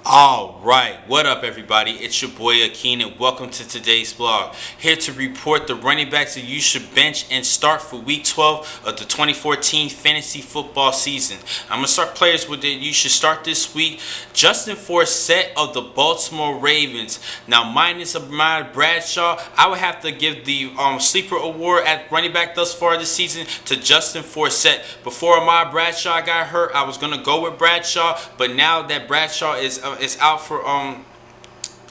Alright, what up everybody? It's your boy Akeen and welcome to today's vlog. Here to report the running backs that you should bench and start for week 12 of the 2014 fantasy football season. I'm going to start players with it you should start this week. Justin Forsett of the Baltimore Ravens. Now minus Ahmad Bradshaw, I would have to give the sleeper award at running back thus far this season to Justin Forsett. Before Ahmad Bradshaw got hurt, I was going to go with Bradshaw, but now that Bradshaw is out for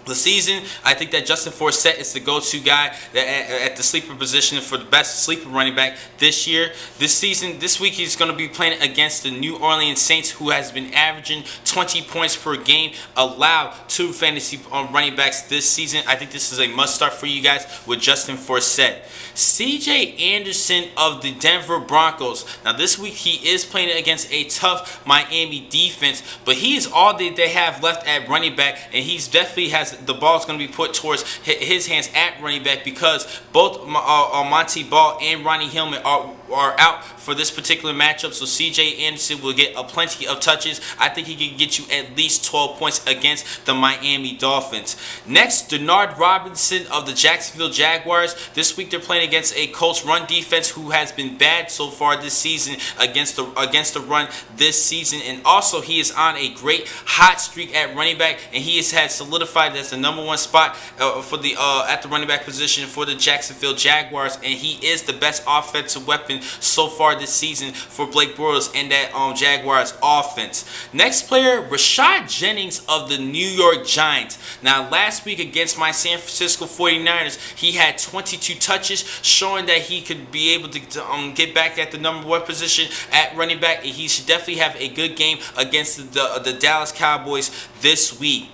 the season, I think that Justin Forsett is the go-to guy at the sleeper position for the best sleeper running back this year. This week he's going to be playing against the New Orleans Saints, who has been averaging 20 points per game allowed to fantasy running backs this season. I think this is a must-start for you guys with Justin Forsett. C.J. Anderson of the Denver Broncos. Now this week he is playing against a tough Miami defense, but he is all that they have left at running back, and he's definitely has the ball is going to be put towards his hands at running back because both Monty Ball and Ronnie Hillman are out for this particular matchup. So C.J. Anderson will get plenty of touches. I think he can get you at least 12 points against the Miami Dolphins. Next, Denard Robinson of the Jacksonville Jaguars. This week they're playing against a Colts run defense who has been bad so far this season against the run this season, and also he is on a great hot streak at running back, and he has had solidified as the number one spot for the at the running back position for the Jacksonville Jaguars, and he is the best offensive weapon so far this season for Blake Bortles and that Jaguars offense. Next player, Rashad Jennings of the New York Giants. Now last week against my San Francisco 49ers, he had 22 touches, showing that he could be able to get back at the number one position at running back, and he should definitely have a good game against the Dallas Cowboys this week.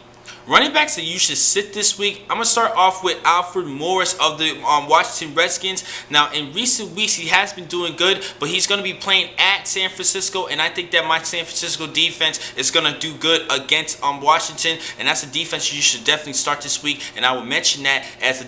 Running backs that you should sit this week, I'm going to start off with Alfred Morris of the Washington Redskins. Now, in recent weeks, he has been doing good, but he's going to be playing at San Francisco, and I think that my San Francisco defense is going to do good against Washington, and that's a defense you should definitely start this week, and I will mention that as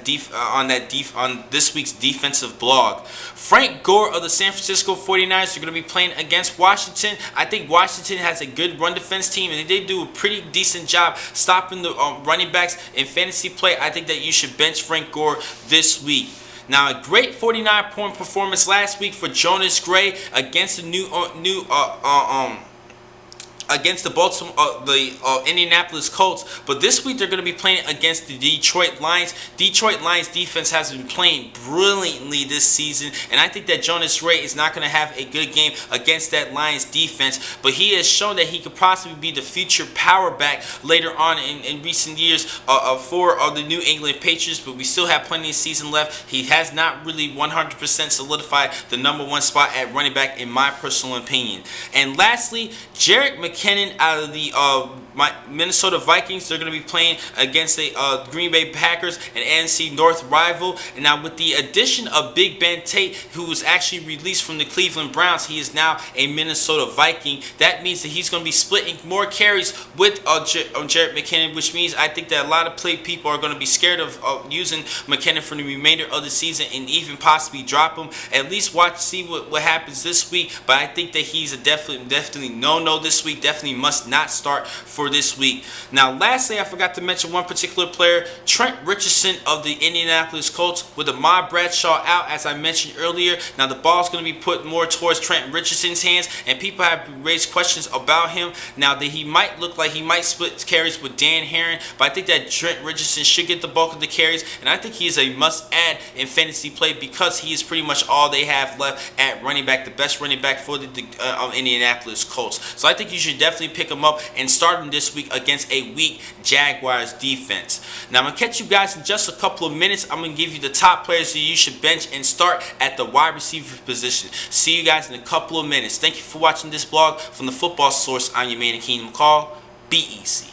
on this week's defensive blog. Frank Gore of the San Francisco 49ers are going to be playing against Washington. I think Washington has a good run defense team, and they do a pretty decent job stopping the running backs in fantasy play. I think that you should bench Frank Gore this week. Now, a great 49-point performance last week for Jonas Gray against the against the Indianapolis Colts, but this week they're going to be playing against the Detroit Lions. Detroit Lions defense has been playing brilliantly this season, and I think that Jonas Gray is not going to have a good game against that Lions defense, but he has shown that he could possibly be the future power back later on in recent years for the New England Patriots, but we still have plenty of season left. He has not really 100% solidified the number one spot at running back in my personal opinion. And lastly, Jerick McKinnon out of the Minnesota Vikings. They're going to be playing against the Green Bay Packers, an NFC North rival. And now with the addition of Big Ben Tate, who was actually released from the Cleveland Browns, he is now a Minnesota Viking. That means that he's going to be splitting more carries with Jerick McKinnon, which means I think that a lot of people are going to be scared of using McKinnon for the remainder of the season and even possibly drop him. At least see what happens this week, but I think that he's a definitely no this week. Definitely must not start for this week. Now lastly, I forgot to mention one particular player, Trent Richardson of the Indianapolis Colts, with Ahmad Bradshaw out, as I mentioned earlier. Now the ball is going to be put more towards Trent Richardson's hands, and people have raised questions about him. Now that he might look like he might split carries with Dan Herron, but I think that Trent Richardson should get the bulk of the carries, and I think he is a must-add in fantasy play because he is pretty much all they have left at running back, the best running back for the Indianapolis Colts. So I think you should definitely pick him up and start him this week against a weak Jaguars defense. Now I'm going to catch you guys in just a couple of minutes. I'm going to give you the top players that you should bench and start at the wide receiver position. See you guys in a couple of minutes. Thank you for watching this blog from the Football Source. I'm your man, Akeen McCall. Be easy.